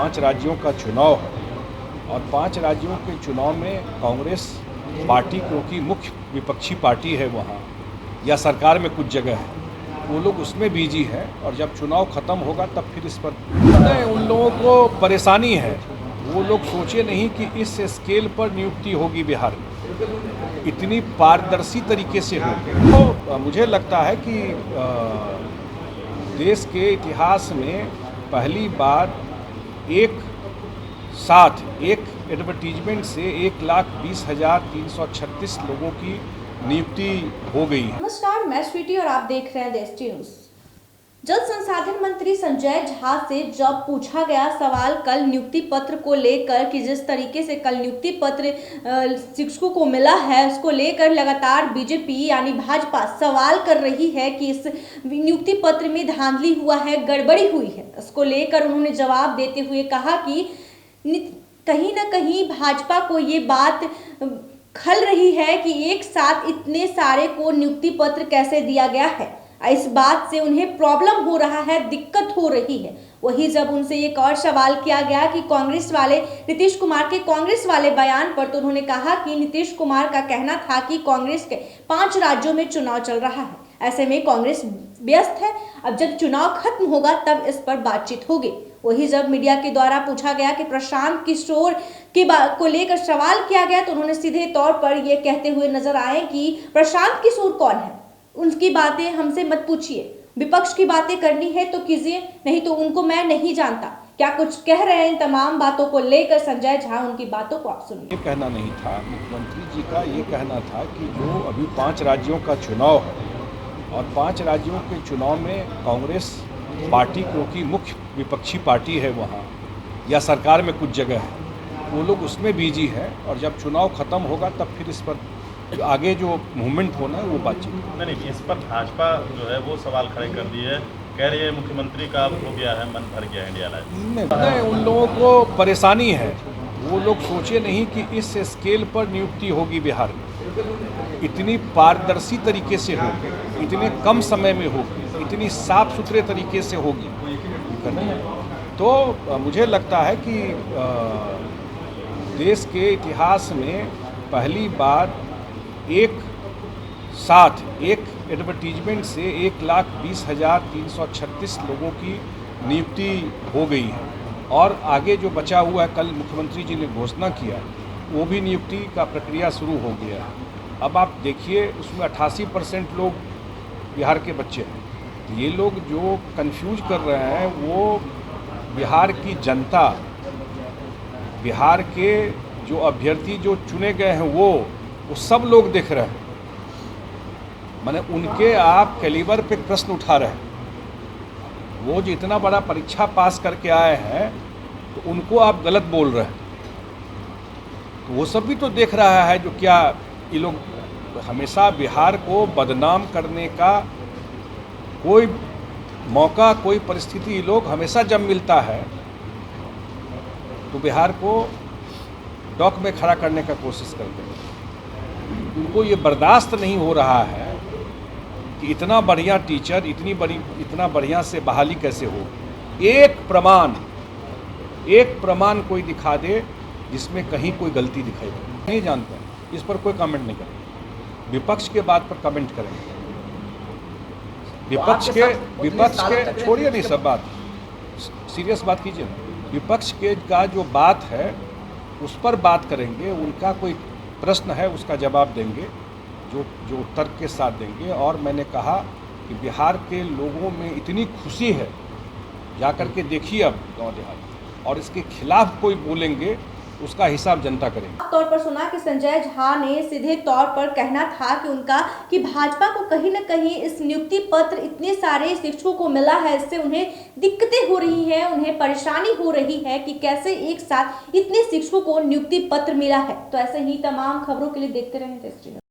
5 राज्यों का चुनाव है और 5 राज्यों के चुनाव में कांग्रेस पार्टी, क्योंकि मुख्य विपक्षी पार्टी है वहाँ या सरकार में कुछ जगह है, वो लोग उसमें बिजी है और जब चुनाव ख़त्म होगा तब फिर इस पर उन लोगों को परेशानी है। वो लोग सोचे नहीं कि इस स्केल पर नियुक्ति होगी बिहार में, इतनी पारदर्शी तरीके से होगी। तो मुझे लगता है कि देश के इतिहास में पहली बार एक साथ एक एडवर्टीजमेंट से 1,20,336 लोगों की नियुक्ति हो गई है। नमस्कार, मैं स्वीटी और आप देख रहे हैं देश न्यूज। जल संसाधन मंत्री संजय झा से जब पूछा गया सवाल कल नियुक्ति पत्र को लेकर कि जिस तरीके से कल नियुक्ति पत्र शिक्षकों को मिला है, उसको लेकर लगातार बीजेपी यानी भाजपा सवाल कर रही है कि इस नियुक्ति पत्र में धांधली हुआ है, गड़बड़ी हुई है। इसको लेकर उन्होंने जवाब देते हुए कहा कि कहीं ना कहीं भाजपा को ये बात खल रही है कि एक साथ इतने सारे को नियुक्ति पत्र कैसे दिया गया है। इस बात से उन्हें प्रॉब्लम हो रहा है, दिक्कत हो रही है। वही जब उनसे एक और सवाल किया गया कि कांग्रेस वाले नीतीश कुमार के कांग्रेस वाले बयान पर, तो उन्होंने कहा कि नीतीश कुमार का कहना था कि कांग्रेस के 5 राज्यों में चुनाव चल रहा है, ऐसे में कांग्रेस व्यस्त है, अब जब चुनाव खत्म होगा तब इस पर बातचीत होगी। वही जब मीडिया के द्वारा पूछा गया कि प्रशांत किशोर की बात को लेकर सवाल किया गया, तो उन्होंने सीधे तौर पर यह कहते हुए नजर आए कि प्रशांत किशोर कौन है, उनकी बातें हमसे मत पूछिए, विपक्ष की बातें करनी है तो कीजिए, नहीं तो उनको मैं नहीं जानता। क्या कुछ कह रहे हैं इन तमाम बातों को लेकर संजय झा, उनकी बातों को आप सुनिए। ये कहना नहीं था मुख्यमंत्री जी का, ये कहना था कि जो अभी 5 राज्यों का चुनाव है और 5 राज्यों के चुनाव में कांग्रेस पार्टी, क्योंकि मुख्य विपक्षी पार्टी है वहाँ या सरकार में कुछ जगह है, वो लोग उसमें बिजी है और जब चुनाव ख़त्म होगा तब फिर इस पर आगे जो मूवमेंट होना है वो बातचीत। नहीं, इस पर भाजपा जो है वो सवाल खड़े कर दिए है, कह रही है मुख्यमंत्री का हो गया है, मन भर गया है इंडिया लाइफ। नहीं, उन लोगों को परेशानी है। वो लोग सोचे नहीं कि इस स्केल पर नियुक्ति होगी बिहार में, इतनी पारदर्शी तरीके से होगी, इतने कम समय में होगी, इतनी साफ सुथरे तरीके से होगी। तो मुझे लगता है कि देश के इतिहास में पहली बार एक साथ एक एडवर्टीजमेंट से 1,20,336 लोगों की नियुक्ति हो गई है और आगे जो बचा हुआ है, कल मुख्यमंत्री जी ने घोषणा किया, वो भी नियुक्ति का प्रक्रिया शुरू हो गया है। अब आप देखिए, उसमें 88% लोग बिहार के बच्चे हैं। तो ये लोग जो कंफ्यूज कर रहे हैं, वो बिहार की जनता, बिहार के जो अभ्यर्थी जो चुने गए हैं वो सब लोग देख रहे हैं। माने उनके आप कैलिबर पे प्रश्न उठा रहे हैं। वो जो इतना बड़ा परीक्षा पास करके आए हैं तो उनको आप गलत बोल रहे हैं। तो वो सब भी तो देख रहा है जो क्या ये लोग हमेशा बिहार को बदनाम करने का कोई मौका, कोई परिस्थिति, ये लोग हमेशा जब मिलता है तो बिहार को डॉक में खड़ा करने का कोशिश करते हैं। उनको ये बर्दाश्त नहीं हो रहा है कि इतना बढ़िया टीचर, इतना बढ़िया से बहाली कैसे हो। एक प्रमाण कोई दिखा दे जिसमें कहीं कोई गलती दिखाई दे। नहीं जानते, इस पर कोई कमेंट नहीं करेंगे। विपक्ष के बात पर कमेंट करेंगे। विपक्ष के छोड़िए नहीं, सब बात सीरियस बात कीजिए ना। विपक्ष के का जो बात है उस पर बात करेंगे, उनका कोई प्रश्न है उसका जवाब देंगे, जो तर्क के साथ देंगे। और मैंने कहा कि बिहार के लोगों में इतनी खुशी है, जाकर के देखिए अब गाँव देहात, और इसके खिलाफ कोई बोलेंगे उसका हिसाब जनता करेंगे। तौर पर सुना कि संजय झा ने सीधे तौर पर कहना था कि उनका कि भाजपा को कहीं न कहीं इस नियुक्ति पत्र इतने सारे शिक्षकों को मिला है, इससे उन्हें दिक्कतें हो रही हैं, उन्हें परेशानी हो रही है कि कैसे एक साथ इतने शिक्षकों को नियुक्ति पत्र मिला है। तो ऐसे ही तमाम खबरों के लिए देखते रहें देश न्यूज।